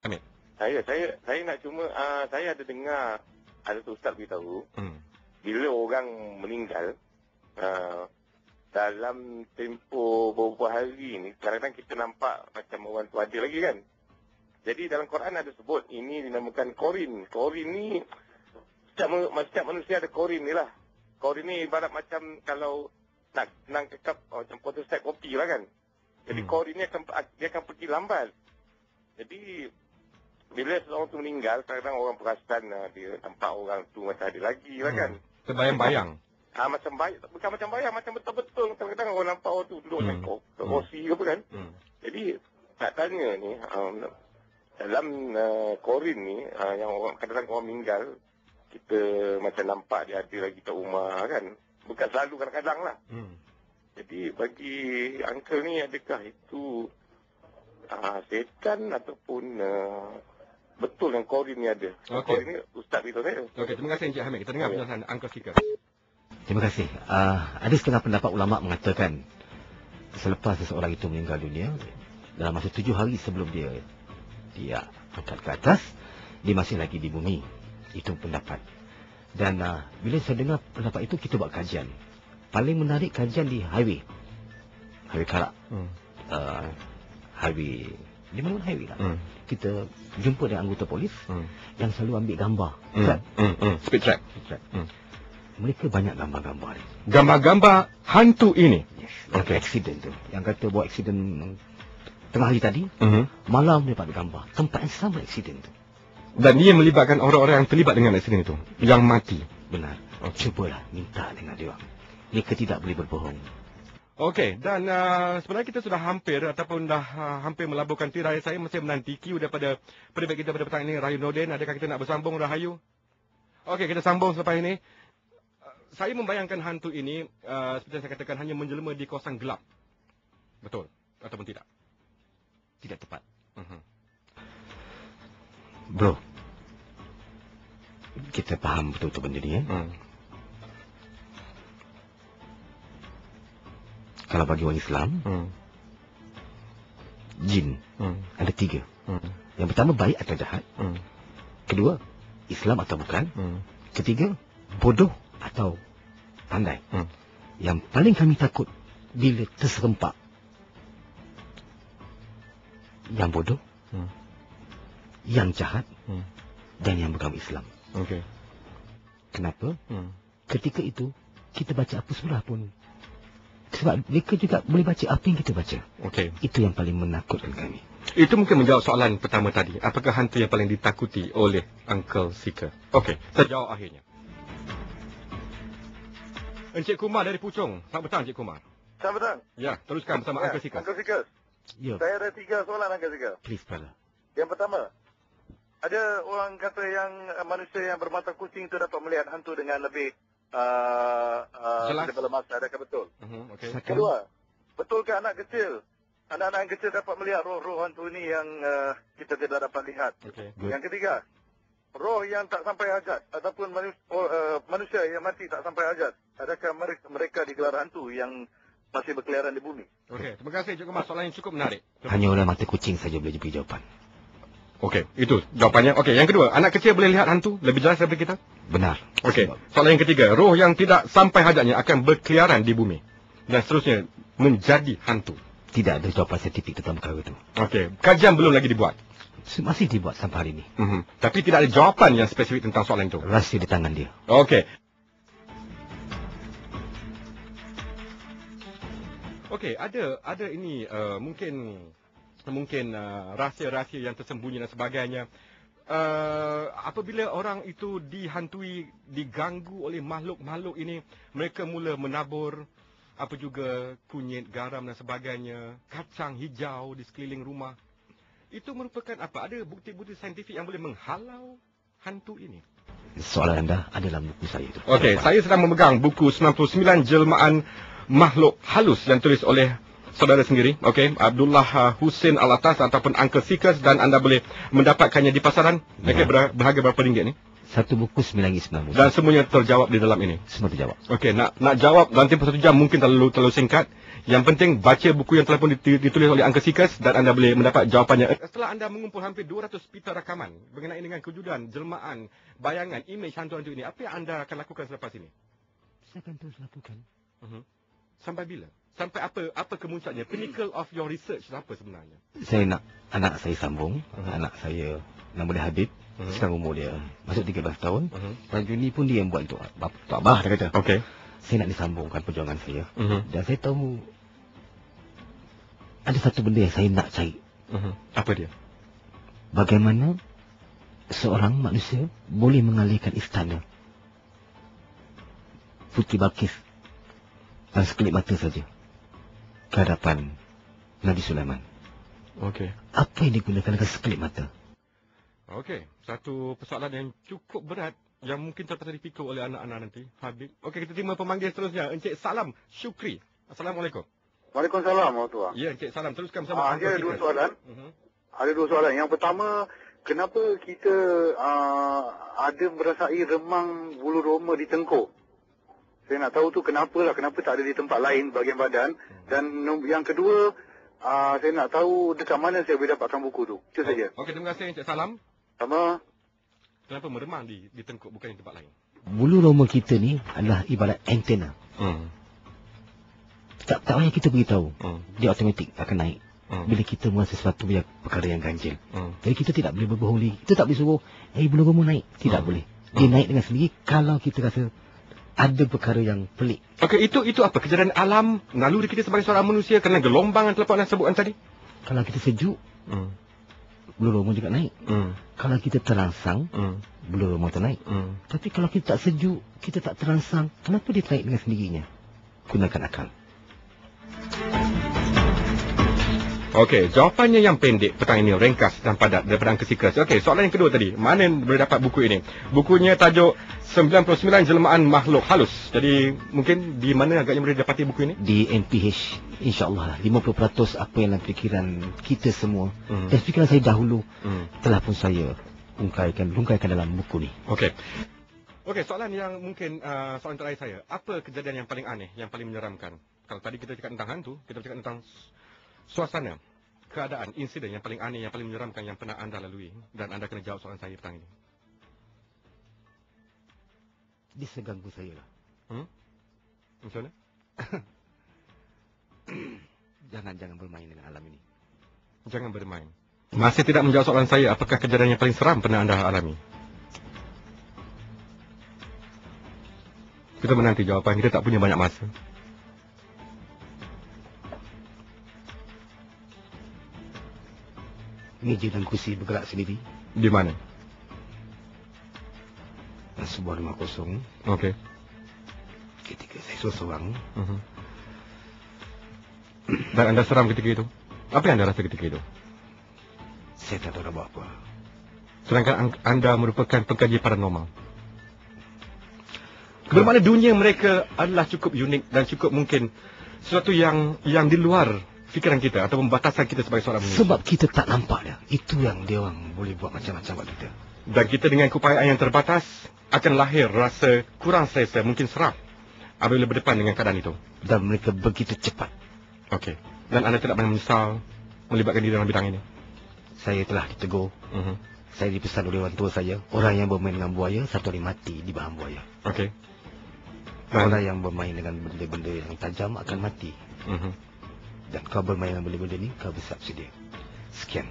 Hamid. Saya nak cuma saya ada dengar ada tu ustaz beritahu bila orang meninggal dalam tempoh beberapa hari ni kadang-kadang kita nampak macam orang tu ada lagi kan. Jadi dalam Quran ada sebut ini dinamakan korin. Korin ni setiap manusia ada korin ni lah. Korin ni ibarat macam kalau nak senang cakap macam photostat kopi lah kan. Jadi korin ni dia akan pergi lambat. Jadi bila seorang tu meninggal, kadang-kadang orang perasan dia nampak orang tu macam ada lagi lah kan. Terbayang-bayang. Macam bayang, bukan macam bayang, macam betul-betul. Kadang-kadang orang nampak orang tu duduk macam kursi ke apa kan. Jadi nak tanya ni, dalam korin ni, yang orang kadang-kadang orang meninggal, kita macam nampak dia ada lagi kat rumah kan. Bukan selalu, kadang-kadang lah. Jadi bagi uncle ni, adakah itu setan ataupun betul yang korin ni ada? Korin ni ustaz beritahu saya. Okey, terima kasih Encik Hamid. Kita dengar penjelasan Uncle Sika. Terima kasih. Ada setengah pendapat ulama mengatakan selepas seseorang itu meninggal dunia, dalam masa 7 hari sebelum dia angkat ke atas, dia masih lagi di bumi. Itu pendapat. Dan bila saya dengar pendapat itu, kita buat kajian. Paling menarik kajian di highway Karak. Highway, di mana highway lah. Kita jumpa dengan anggota polis yang selalu ambil gambar. Speed track. Mereka banyak gambar-gambar. Gambar-gambar hantu ini. Yes. Aksiden tu. Yang kata buat aksiden tengah hari tadi, malam dia dapat gambar. Tempat yang sama aksiden tu. Dan dia melibatkan orang-orang yang terlibat dengan aksiden itu. Yang mati. Benar. Cubalah minta dengan dia. Mereka tidak boleh berbohong. Okey, dan sebenarnya kita sudah hampir ataupun dah hampir melaburkan tirai. Saya masih menanti Q daripada pendebat kita pada petang ini, Rahayu Nordin. Adakah kita nak bersambung, Rahayu? Okey, kita sambung selepas ini. Saya membayangkan hantu ini, seperti yang saya katakan, hanya menjelma di kawasan gelap. Betul ataupun tidak? Tidak tepat. Bro, kita faham betul-betul benda ni. Kalau bagi orang Islam, jin ada 3. Yang pertama, baik atau jahat. Kedua, Islam atau bukan. Ketiga, bodoh atau pandai. Yang paling kami takut bila terserempak yang bodoh, yang jahat, dan yang beragama Islam. Kenapa? Ketika itu kita baca apa surah pun, sebab mereka juga boleh baca apa yang kita baca. Itu yang paling menakutkan kami. Itu mungkin menjawab soalan pertama tadi. Apakah hantu yang paling ditakuti oleh Uncle Sika? Okey, saya jawab akhirnya. Encik Kumar dari Puchong. Selamat petang, Encik Kumar. Selamat petang. Ya, teruskan bersama Uncle Sika. Uncle Sika. Saya ada 3 soalan, Uncle Sika. Please, brother. Yang pertama, ada orang kata yang manusia yang bermata kucing itu dapat melihat hantu dengan lebih daripada masa. Adakah betul? Kedua, betulkah anak-anak yang kecil dapat melihat roh-roh hantu ini yang kita tidak dapat lihat? Yang ketiga, roh yang tak sampai hajat ataupun manusia yang mati tak sampai hajat, adakah mereka digelar hantu yang masih berkeliaran di bumi? Okey, terima kasih Encik Kumar. Soalan yang cukup menarik. Hanya orang mata kucing saja boleh beri jawapan. Okey, itu jawapannya. Okey, yang kedua, anak kecil boleh lihat hantu lebih jelas daripada kita? Benar. Okey, soalan yang ketiga, roh yang tidak sampai hajatnya akan berkeliaran di bumi dan seterusnya menjadi hantu. Tidak ada jawapan saintifik tentang perkara itu. Okey, kajian belum lagi dibuat. Masih dibuat sampai hari ini. Tapi tidak ada jawapan yang spesifik tentang soalan itu. Rahsia di tangan dia. Okey. Okey, ada ini mungkin rahsia-rahsia yang tersembunyi dan sebagainya. Apabila orang itu dihantui, diganggu oleh makhluk-makhluk ini, mereka mula menabur apa juga kunyit, garam dan sebagainya, kacang hijau di sekeliling rumah. Itu merupakan apa? Ada bukti-bukti saintifik yang boleh menghalau hantu ini? Soalan anda ada dalam buku saya itu. Okey, saya sedang memegang buku 99 Jelmaan Makhluk Halus yang tulis oleh saudara sendiri, okey, Abdullah Hussein Alatas ataupun Uncle Seekers, dan anda boleh mendapatkannya di pasaran. Okey, berharga berapa ringgit ni? Satu buku RM9.90. Dan semuanya terjawab di dalam ini? Semua terjawab. Okey, nak jawab dalam tempoh 1 jam mungkin terlalu singkat. Yang penting baca buku yang telah pun ditulis oleh Uncle Sikas dan anda boleh mendapat jawapannya. Setelah anda mengumpul hampir 200 pita rakaman berkenaan dengan kewujudan, jelmaan, bayangan, imej hantu-hantu ini, apa yang anda akan lakukan selepas ini? Saya akan terus lakukan. Sampai bila? Sampai apa kemuncaknya? Pinnacle of your research apa sebenarnya? Saya nak anak saya sambung. Anak saya nama dia Habib. Sekarang umur dia masuk 13 tahun. Bulan Juni pun dia yang buat itu. Tok Abah dia kata. Okey. Saya nak disambungkan perjuangan saya. Dan saya tahu ada satu benda yang saya nak cari. Apa dia? Bagaimana seorang manusia boleh mengalihkan istana Puteri Balkis dan sekelip mata saja ke hadapan Nabi Sulaiman. Okey. Apa yang digunakan dengan sekelip mata? Okey, satu persoalan yang cukup berat yang mungkin terpaksa dipikul oleh anak-anak nanti. Habib. Okey, kita terima pemanggil seterusnya. Encik Salam Syukri. Assalamualaikum. Waalaikumsalam, warahmatullahi. Ya, Encik Salam. Teruskan bersama. Ada dua soalan. Ada dua soalan. Yang pertama, kenapa kita ada merasai remang bulu roma di tengkuk? Saya nak tahu tu kenapa tak ada di tempat lain bahagian badan. Dan yang kedua, saya nak tahu dekat mana saya boleh dapatkan buku tu. Itu saja. Okey, terima kasih Encik Salam. Sama. Kenapa meremang di tengkuk bukan di tempat lain? Bulu roma kita ni adalah ibarat antena. Tak payah kita beritahu. Dia automatik akan naik. Bila kita merasa sesuatu perkara yang ganjil. Jadi kita tidak boleh berbohong lagi. Kita tak boleh suruh, bulu roma naik. Tidak boleh. Dia naik dengan sendiri kalau kita rasa ada perkara yang pelik. Okey, itu apa? Kejadian alam, naluri kita sebagai seorang manusia kerana gelombang yang telah anda sebutkan tadi? Kalau kita sejuk, bulu roma juga naik. Kalau kita terangsang, bulu roma tu naik. Tapi kalau kita tak sejuk, kita tak terangsang, kenapa dia naik dengan sendirinya? Gunakan akal. Okey, jawapannya yang pendek petang ini, ringkas dan padat daripada Uncle Sikas. Okey, soalan yang kedua tadi, mana boleh dapat buku ini? Bukunya tajuk 99 Jelmaan Makhluk Halus. Jadi, mungkin di mana agaknya boleh dapati buku ini? Di NPH, insyaAllah 50% apa yang dalam fikiran kita semua. Dan fikiran saya dahulu, telah pun saya ungkaikan dalam buku ni. Okey. Okey, soalan yang mungkin soalan terakhir saya. Apa kejadian yang paling aneh, yang paling menyeramkan? Kalau tadi kita cakap tentang hantu, kita cakap tentang suasana, keadaan, insiden yang paling aneh, yang paling menyeramkan yang pernah anda lalui. Dan anda kena jawab soalan saya petang ini. Dia seganggu saya lah. Macam mana? Jangan bermain dengan alam ini. Jangan bermain. Masih tidak menjawab soalan saya, apakah kejadian yang paling seram pernah anda alami? Kita menanti jawapan, kita tak punya banyak masa. Meja dan kursi bergerak sendiri. Di mana? Sebuah rumah kosong. Okey. Ketika saya seorang. Dan anda seram ketika itu? Apa yang anda rasa ketika itu? Saya tak tahu nak buat apa. Sedangkan anda merupakan pengkaji paranormal. Bermakna dunia mereka adalah cukup unik dan cukup mungkin sesuatu yang di luar fikiran kita atau batasan kita sebagai seorang manusia. Sebab kita tak nampak dia. Itu yang dia orang boleh buat macam-macam buat kita. Dan kita dengan keupayaan yang terbatas akan lahir rasa kurang selesa, mungkin seram apabila berdepan dengan keadaan itu. Dan mereka begitu cepat. Okey. Dan anda tidak pernah menyesal melibatkan diri dalam bidang ini? Saya telah ditegur. Saya dipesan oleh orang tua saya, orang yang bermain dengan buaya, satu hari mati di bahan buaya. Okey. Orang yang bermain dengan benda-benda yang tajam akan mati. Dan kau bermain dengan benda-benda ni, kau bersiap sedia. Sekian.